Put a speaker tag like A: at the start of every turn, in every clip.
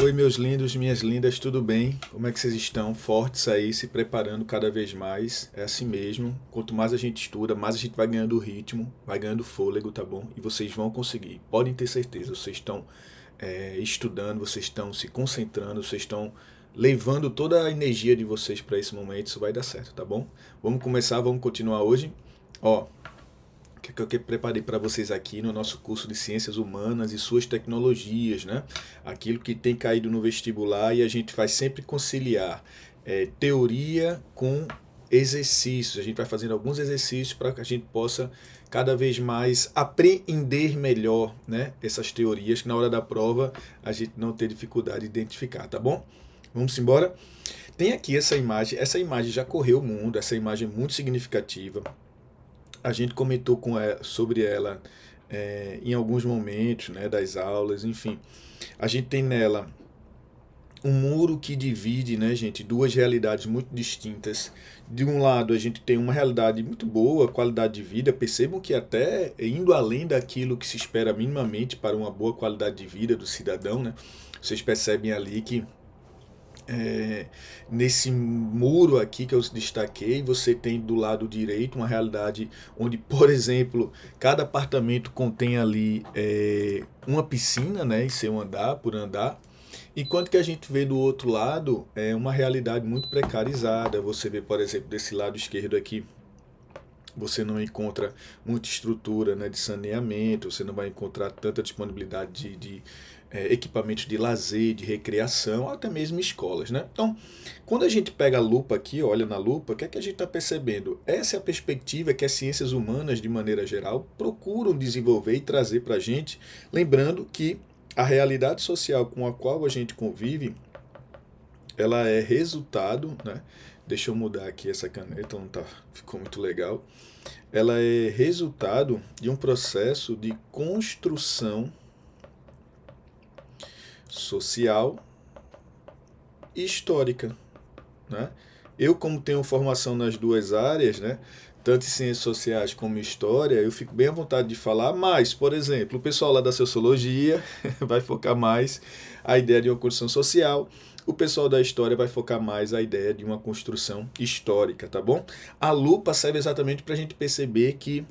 A: Oi, meus lindos, minhas lindas, tudo bem? Como é que vocês estão? Fortes aí, se preparando cada vez mais. É assim mesmo. Quanto mais a gente estuda, mais a gente vai ganhando ritmo, vai ganhando fôlego, tá bom? E vocês vão conseguir. Podem ter certeza. Vocês estão estudando, vocês estão se concentrando, vocês estão levando toda a energia de vocês para esse momento. Isso vai dar certo, tá bom? Vamos começar, vamos continuar hoje. Ó, que eu preparei para vocês aqui no nosso curso de Ciências Humanas e suas tecnologias, né? Aquilo que tem caído no vestibular e a gente vai sempre conciliar teoria com exercícios. A gente vai fazendo alguns exercícios para que a gente possa cada vez mais apreender melhor, né? Essas teorias que na hora da prova a gente não ter dificuldade de identificar, tá bom? Vamos embora? Tem aqui essa imagem já correu o mundo, essa imagem é muito significativa. A gente comentou sobre ela em alguns momentos, né, das aulas, enfim. A gente tem nela um muro que divide, né, gente, duas realidades muito distintas. De um lado, a gente tem uma realidade muito boa, qualidade de vida. Percebam que até indo além daquilo que se espera minimamente para uma boa qualidade de vida do cidadão, né? Vocês percebem ali que nesse muro aqui que eu destaquei, você tem do lado direito uma realidade onde, por exemplo, cada apartamento contém ali uma piscina, né, em seu andar por andar. Enquanto que a gente vê do outro lado é uma realidade muito precarizada. Você vê, por exemplo, desse lado esquerdo aqui, você não encontra muita estrutura, né, de saneamento, você não vai encontrar tanta disponibilidade de equipamentos de lazer, de recreação, até mesmo escolas, né? Então, quando a gente pega a lupa aqui, olha na lupa, o que é que a gente está percebendo? Essa é a perspectiva que as ciências humanas, de maneira geral, procuram desenvolver e trazer para a gente, lembrando que a realidade social com a qual a gente convive, ela é resultado, né? Deixa eu mudar aqui essa caneta, não tá, ficou muito legal. Ela é resultado de um processo de construção social e histórica, né? Eu, como tenho formação nas duas áreas, né, tanto em ciências sociais como em história, eu fico bem à vontade de falar, mas, por exemplo, o pessoal lá da sociologia vai focar mais a ideia de uma construção social, o pessoal da história vai focar mais a ideia de uma construção histórica, tá bom? A lupa serve exatamente para a gente perceber que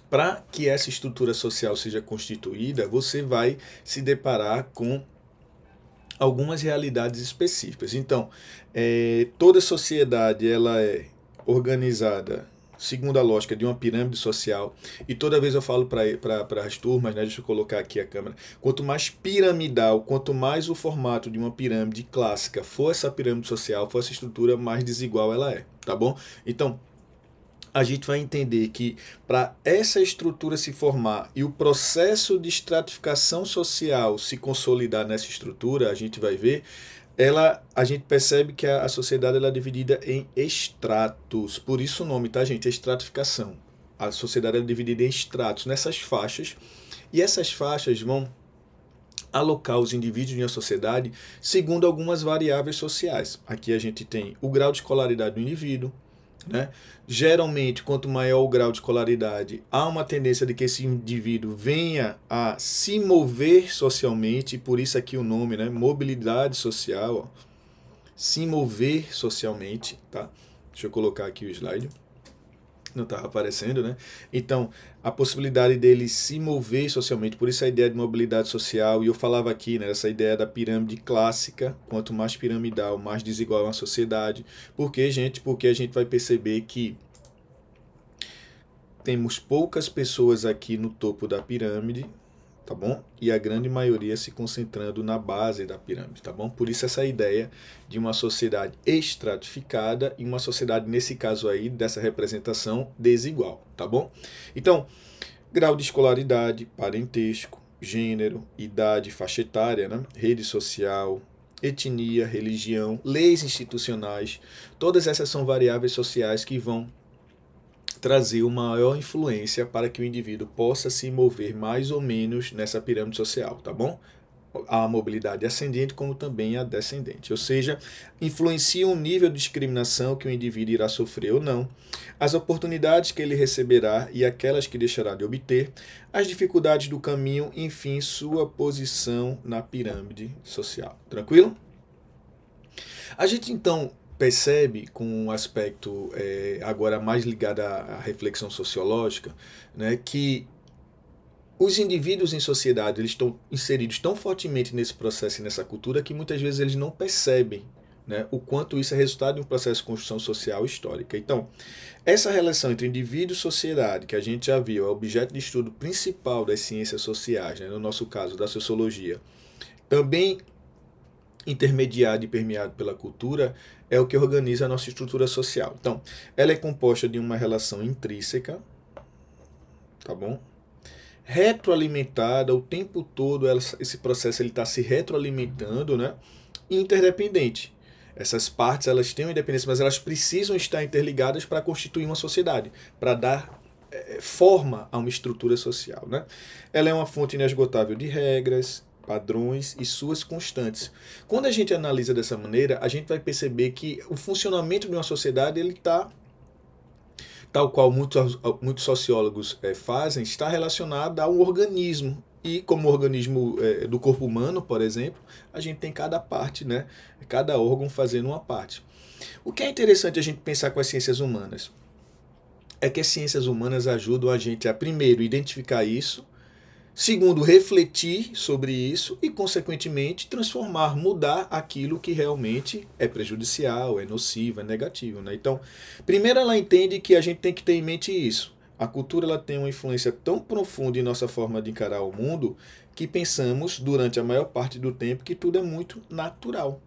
A: para que essa estrutura social seja constituída, você vai se deparar com algumas realidades específicas. Então, toda sociedade ela é organizada segundo a lógica de uma pirâmide social, e toda vez eu falo para as turmas, né, deixa eu colocar aqui a câmera, quanto mais piramidal, quanto mais o formato de uma pirâmide clássica for essa pirâmide social, for essa estrutura, mais desigual ela é, tá bom? Então, a gente vai entender que para essa estrutura se formar e o processo de estratificação social se consolidar nessa estrutura, a gente vai ver, a gente percebe que a sociedade ela é dividida em estratos. Por isso o nome, tá, gente? É estratificação. A sociedade é dividida em estratos, nessas faixas. E essas faixas vão alocar os indivíduos em uma sociedade segundo algumas variáveis sociais. Aqui a gente tem o grau de escolaridade do indivíduo, né? Geralmente, quanto maior o grau de escolaridade, há uma tendência de que esse indivíduo venha a se mover socialmente, e por isso aqui o nome, né? Mobilidade social, ó. Se mover socialmente, tá? Deixa eu colocar aqui o slide. Não estava aparecendo, né? Então, a possibilidade dele se mover socialmente, por isso a ideia de mobilidade social, e eu falava aqui, né, essa ideia da pirâmide clássica, quanto mais piramidal, mais desigual é uma sociedade. Por quê, gente? Porque a gente vai perceber que temos poucas pessoas aqui no topo da pirâmide, tá bom? E a grande maioria se concentrando na base da pirâmide, tá bom? Por isso essa ideia de uma sociedade estratificada e uma sociedade, nesse caso aí, dessa representação desigual, tá bom? Então, grau de escolaridade, parentesco, gênero, idade, faixa etária, né? Rede social, etnia, religião, leis institucionais, todas essas são variáveis sociais que vão trazer uma maior influência para que o indivíduo possa se mover mais ou menos nessa pirâmide social, tá bom? a mobilidade ascendente como também a descendente, ou seja, influenciam o nível de discriminação que o indivíduo irá sofrer ou não, as oportunidades que ele receberá e aquelas que deixará de obter, as dificuldades do caminho, enfim, sua posição na pirâmide social. Tranquilo? A gente então percebe, com um aspecto agora mais ligado à reflexão sociológica, né, que os indivíduos em sociedade eles estão inseridos tão fortemente nesse processo e nessa cultura que muitas vezes eles não percebem, né, o quanto isso é resultado de um processo de construção social histórica. Então, essa relação entre indivíduo e sociedade, que a gente já viu, é o objeto de estudo principal das ciências sociais, né, no nosso caso, da sociologia, também intermediado e permeado pela cultura, é o que organiza a nossa estrutura social. Então, ela é composta de uma relação intrínseca, tá bom? Retroalimentada o tempo todo, esse processo está se retroalimentando, né? Interdependente. Essas partes elas têm uma independência, mas elas precisam estar interligadas para constituir uma sociedade, para dar forma a uma estrutura social, né? Ela é uma fonte inesgotável de regras, padrões e suas constantes. Quando a gente analisa dessa maneira, a gente vai perceber que o funcionamento de uma sociedade ele está, tal qual muitos sociólogos fazem, está relacionado a um organismo. E como o organismo do corpo humano, por exemplo, a gente tem cada parte, né? Cada órgão fazendo uma parte. O que é interessante a gente pensar com as ciências humanas é que as ciências humanas ajudam a gente a, primeiro, identificar isso, segundo, refletir sobre isso e, consequentemente, transformar, mudar aquilo que realmente é prejudicial, é nocivo, é negativo, né? Então, primeiro ela entende que a gente tem que ter em mente isso. A cultura ela tem uma influência tão profunda em nossa forma de encarar o mundo que pensamos, durante a maior parte do tempo, que tudo é muito natural.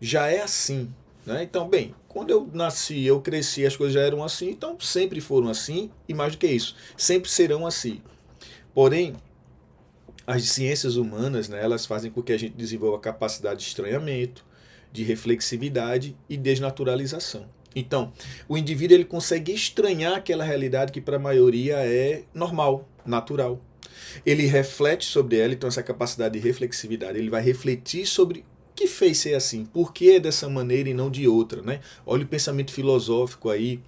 A: Já é assim, né? Então, bem, quando eu nasci, eu cresci, as coisas já eram assim, então sempre foram assim, e mais do que isso, sempre serão assim. Porém, as ciências humanas, né, elas fazem com que a gente desenvolva a capacidade de estranhamento, de reflexividade e desnaturalização. Então, o indivíduo ele consegue estranhar aquela realidade que para a maioria é normal, natural. Ele reflete sobre ela, então essa capacidade de reflexividade, ele vai refletir sobre o que fez ser assim, por que é dessa maneira e não de outra, né? Olha o pensamento filosófico aí,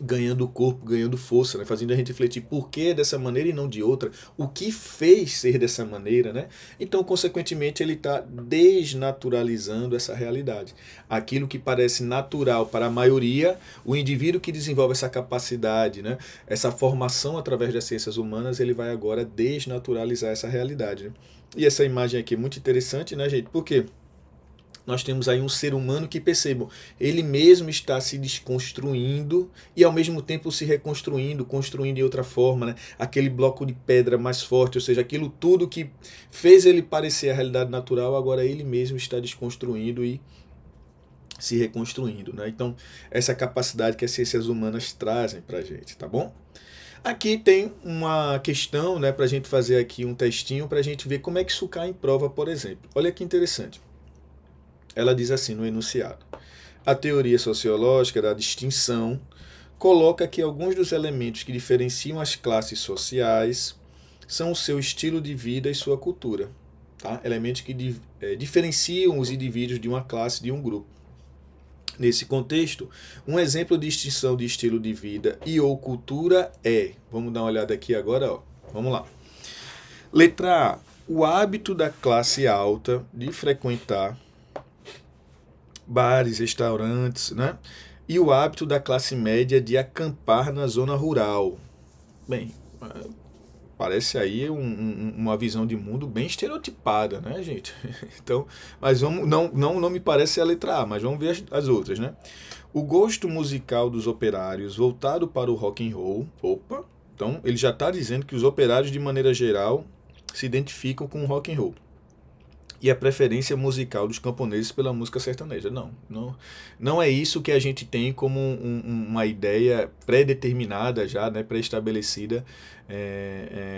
A: ganhando corpo, ganhando força, né? Fazendo a gente refletir por que dessa maneira e não de outra, o que fez ser dessa maneira, né? Então, consequentemente, ele está desnaturalizando essa realidade. Aquilo que parece natural para a maioria, o indivíduo que desenvolve essa capacidade, né? Essa formação através das ciências humanas, ele vai agora desnaturalizar essa realidade, né? E essa imagem aqui é muito interessante, né, gente? Por quê? Nós temos aí um ser humano que, percebam, ele mesmo está se desconstruindo e ao mesmo tempo se reconstruindo, construindo de outra forma, né? Aquele bloco de pedra mais forte, ou seja, aquilo tudo que fez ele parecer a realidade natural, agora ele mesmo está desconstruindo e se reconstruindo, né? Então, essa capacidade que as ciências humanas trazem para a gente, tá bom? Aqui tem uma questão, né, para a gente fazer aqui um testinho para a gente ver como é que isso cai em prova, por exemplo. Olha que interessante. Ela diz assim no enunciado: a teoria sociológica da distinção coloca que alguns dos elementos que diferenciam as classes sociais são o seu estilo de vida e sua cultura. Tá? Elementos que diferenciam os indivíduos de uma classe, de um grupo. Nesse contexto, um exemplo de distinção de estilo de vida e ou cultura é, vamos dar uma olhada aqui agora, ó. Vamos lá. Letra A, o hábito da classe alta de frequentar bares, restaurantes, né? E o hábito da classe média de acampar na zona rural. Bem, parece aí uma visão de mundo bem estereotipada, né, gente? Então, mas vamos, não me parece a letra A, mas vamos ver as outras, né? O gosto musical dos operários voltado para o rock and roll. Opa, então ele já está dizendo que os operários, de maneira geral, se identificam com o rock and roll. E a preferência musical dos camponeses pela música sertaneja. Não é isso que a gente tem como uma ideia pré-determinada já, né, pré-estabelecida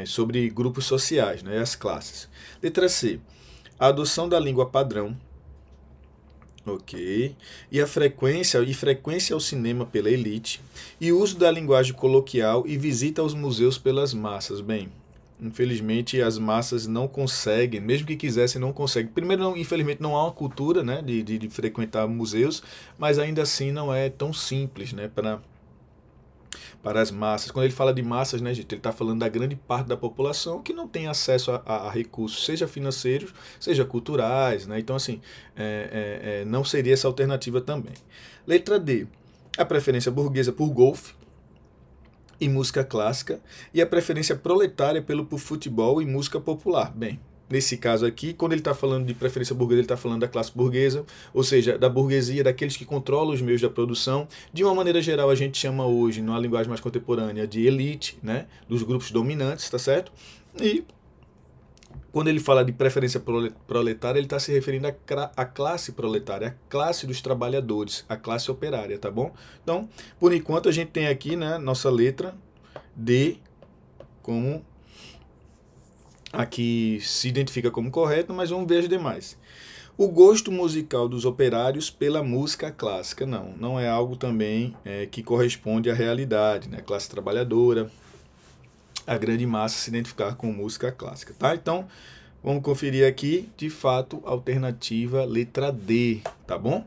A: sobre grupos sociais, né, as classes. Letra C. A adoção da língua padrão. Ok. E frequência ao cinema pela elite. E uso da linguagem coloquial e visita aos museus pelas massas. Bem, Infelizmente, as massas não conseguem, mesmo que quisessem, não conseguem. Primeiro, não, infelizmente, não há uma cultura, né, de frequentar museus, mas ainda assim não é tão simples, né, para as massas. Quando ele fala de massas, né, gente, ele está falando da grande parte da população que não tem acesso a recursos, seja financeiros, seja culturais, né? Então, assim, não seria essa alternativa também. Letra D, a preferência burguesa por golfe e música clássica, e a preferência proletária por futebol e música popular. Bem, nesse caso aqui, quando ele está falando de preferência burguesa, ele está falando da classe burguesa, ou seja, da burguesia, daqueles que controlam os meios da produção. De uma maneira geral, a gente chama hoje, numa linguagem mais contemporânea, de elite, né, dos grupos dominantes, tá certo? E quando ele fala de preferência proletária, ele está se referindo à classe proletária, à classe dos trabalhadores, à classe operária, tá bom? Então, por enquanto, a gente tem aqui, né, nossa letra D como aqui se identifica como correto, mas vamos ver as demais. O gosto musical dos operários pela música clássica, não é algo também que corresponde à realidade, né? Classe trabalhadora, a grande massa se identificar com música clássica, tá? Então, vamos conferir aqui, de fato, alternativa letra D, tá bom?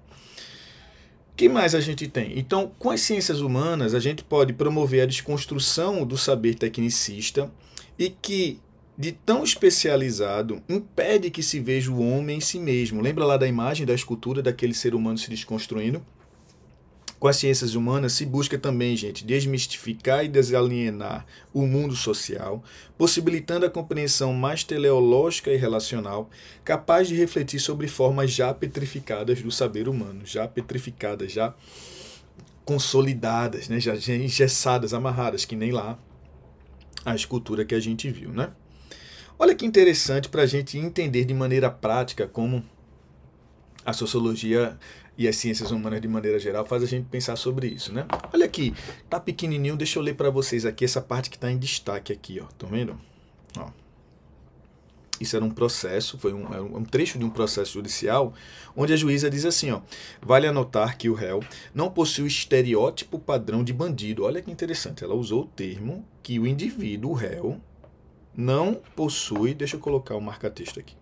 A: O que mais a gente tem? Então, com as ciências humanas, a gente pode promover a desconstrução do saber tecnicista e que, de tão especializado, impede que se veja o homem em si mesmo. Lembra lá da imagem da escultura daquele ser humano se desconstruindo? Com as ciências humanas se busca também, gente, desmistificar e desalienar o mundo social, possibilitando a compreensão mais teleológica e relacional, capaz de refletir sobre formas já petrificadas do saber humano, já petrificadas, já consolidadas, né, já engessadas, amarradas, que nem lá a escultura que a gente viu, né? Olha que interessante para a gente entender de maneira prática como a sociologia e as ciências humanas de maneira geral faz a gente pensar sobre isso, né? Olha aqui, tá pequenininho, deixa eu ler para vocês aqui essa parte que está em destaque aqui, ó. Estão vendo? Ó. Isso era um processo, foi um trecho de um processo judicial, onde a juíza diz assim, ó, vale anotar que o réu não possui o estereótipo padrão de bandido. Olha que interessante, ela usou o termo que o indivíduo, o réu, não possui, deixa eu colocar o marca-texto aqui,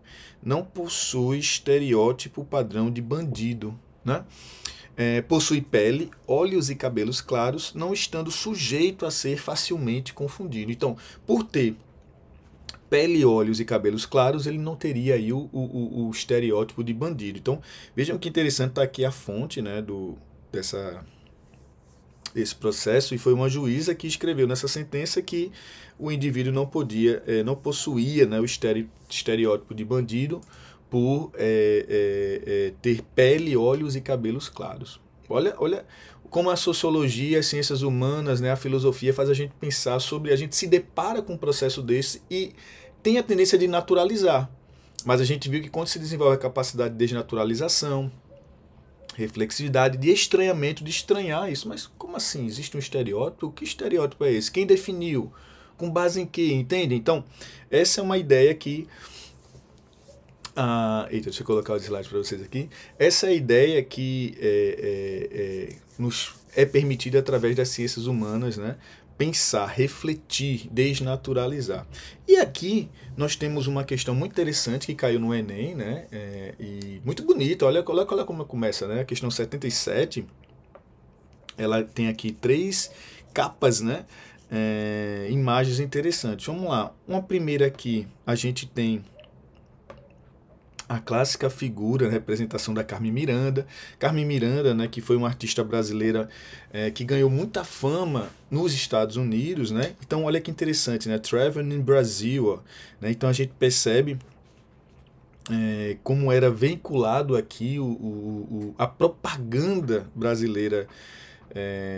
A: não possui estereótipo padrão de bandido, né? Possui pele, olhos e cabelos claros, não estando sujeito a ser facilmente confundido. Então, por ter pele, olhos e cabelos claros, ele não teria aí o estereótipo de bandido. Então, vejam que interessante, está aqui a fonte, né, desse processo, e foi uma juíza que escreveu nessa sentença que o indivíduo não possuía, né, o estereótipo de bandido por ter pele, olhos e cabelos claros. Olha como a sociologia, as ciências humanas, né, a filosofia faz a gente pensar sobre, a gente se depara com um processo desse e tem a tendência de naturalizar. Mas a gente viu que quando se desenvolve a capacidade de desnaturalização, reflexividade, de estranhamento, de estranhar isso. Mas como assim? Existe um estereótipo? Que estereótipo é esse? Quem definiu? Com base em quê? Entende? Então, essa é uma ideia que... eita, deixa eu colocar o slide para vocês aqui. Essa é a ideia que nos é permitida através das ciências humanas, né? Pensar, refletir, desnaturalizar. E aqui nós temos uma questão muito interessante que caiu no Enem, né? E muito bonita, olha como começa, né? A questão 77, ela tem aqui 3 capas, né? Imagens interessantes. Vamos lá. Uma primeira aqui, a gente tem a clássica figura, a representação da Carmen Miranda. Carmen Miranda, né, que foi uma artista brasileira que ganhou muita fama nos Estados Unidos, né? Então, olha que interessante, né? Traveling in Brazil, ó, né? Então, a gente percebe como era veiculado aqui a propaganda brasileira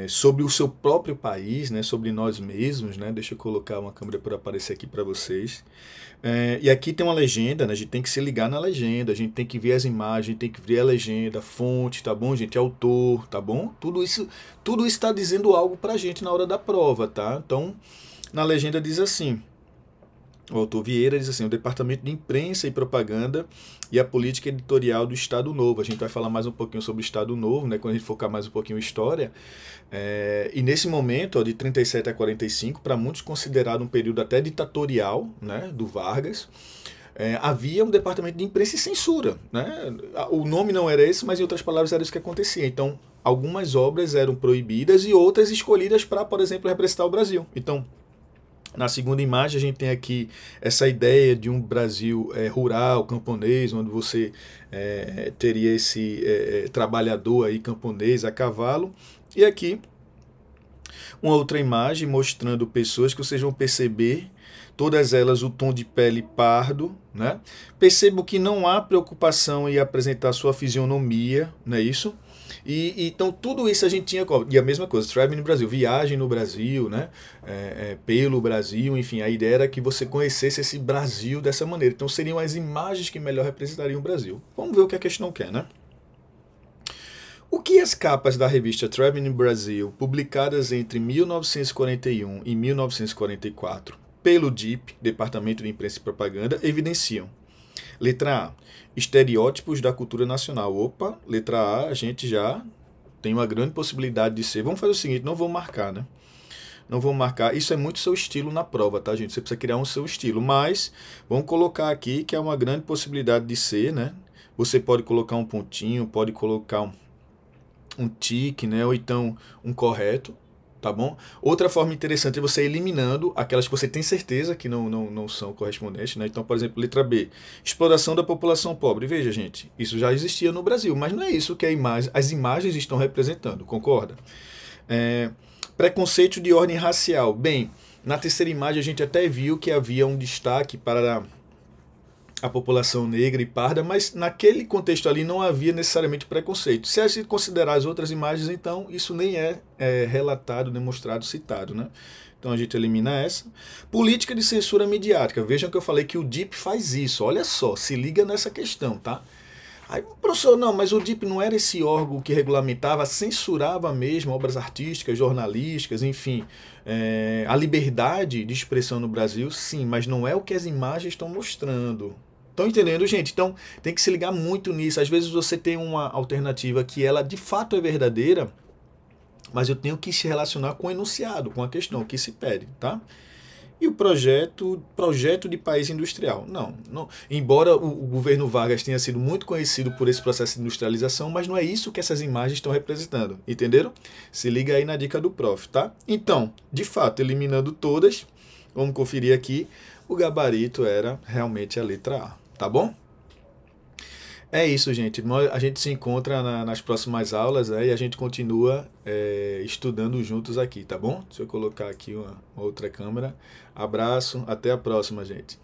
A: sobre o seu próprio país, né, sobre nós mesmos, né? Deixa eu colocar uma câmera para aparecer aqui para vocês. E aqui tem uma legenda, né? A gente tem que se ligar na legenda, a gente tem que ver as imagens, tem que ver a legenda, fonte, tá bom, gente? Autor, tá bom? Tudo isso está dizendo algo para a gente na hora da prova, tá? Então, na legenda diz assim: O autor Vieira diz assim: o Departamento de Imprensa e Propaganda e a Política Editorial do Estado Novo. A gente vai falar mais um pouquinho sobre o Estado Novo, né, quando a gente focar mais um pouquinho em história. E nesse momento, ó, de 37 a 45, para muitos considerado um período até ditatorial, né, do Vargas, havia um departamento de imprensa e censura. Né? O nome não era esse, mas em outras palavras era isso que acontecia. Então, algumas obras eram proibidas e outras escolhidas para, por exemplo, representar o Brasil. Então, na segunda imagem, a gente tem aqui essa ideia de um Brasil rural, camponês, onde você teria esse trabalhador aí, camponês a cavalo. E aqui, uma outra imagem mostrando pessoas que vocês vão perceber, todas elas o tom de pele pardo. Né? Percebo que não há preocupação em apresentar sua fisionomia, não é isso? Então tudo isso a gente tinha, e a mesma coisa, Traveling no Brasil, viagem no Brasil, né? Pelo Brasil, enfim, a ideia era que você conhecesse esse Brasil dessa maneira. Então seriam as imagens que melhor representariam o Brasil. Vamos ver o que a questão quer, né? O que as capas da revista Traveling no Brasil, publicadas entre 1941 e 1944 pelo DIP, Departamento de Imprensa e Propaganda, evidenciam? Letra A, estereótipos da cultura nacional. Opa, letra A, a gente já tem uma grande possibilidade de ser. Vamos fazer o seguinte, não vou marcar, né? Não vou marcar. Isso é muito seu estilo na prova, tá, gente? Você precisa criar um seu estilo. Mas vamos colocar aqui que é uma grande possibilidade de ser, né? Você pode colocar um pontinho, pode colocar um tique, né? Ou então um correto. Tá bom? Outra forma interessante é você eliminando aquelas que você tem certeza que não são correspondentes. Né? Então, por exemplo, letra B, exploração da população pobre. Veja, gente, isso já existia no Brasil, mas não é isso que as imagens estão representando, concorda? Preconceito de ordem racial. Bem, na terceira imagem a gente até viu que havia um destaque para a população negra e parda, mas naquele contexto ali não havia necessariamente preconceito. Se a gente considerar as outras imagens, então isso nem é relatado, demonstrado, citado. Né? Então a gente elimina essa. Política de censura midiática. Vejam que eu falei que o DIP faz isso. Olha só, se liga nessa questão, tá? Aí, professor, não, mas o DIP não era esse órgão que regulamentava, censurava mesmo obras artísticas, jornalísticas, enfim, a liberdade de expressão no Brasil? Sim, mas não é o que as imagens estão mostrando. Estão entendendo, gente? Então tem que se ligar muito nisso. Às vezes você tem uma alternativa que ela de fato é verdadeira, mas eu tenho que se relacionar com o enunciado, com a questão que se pede, tá? E o projeto de país industrial. Não. Embora o governo Vargas tenha sido muito conhecido por esse processo de industrialização, mas não é isso que essas imagens estão representando. Entenderam? Se liga aí na dica do prof, tá? Então, de fato, eliminando todas, vamos conferir aqui, o gabarito era realmente a letra A. Tá bom? É isso, gente. A gente se encontra nas próximas aulas e a gente continua estudando juntos aqui, tá bom? Deixa eu colocar aqui uma outra câmera. Abraço, até a próxima, gente.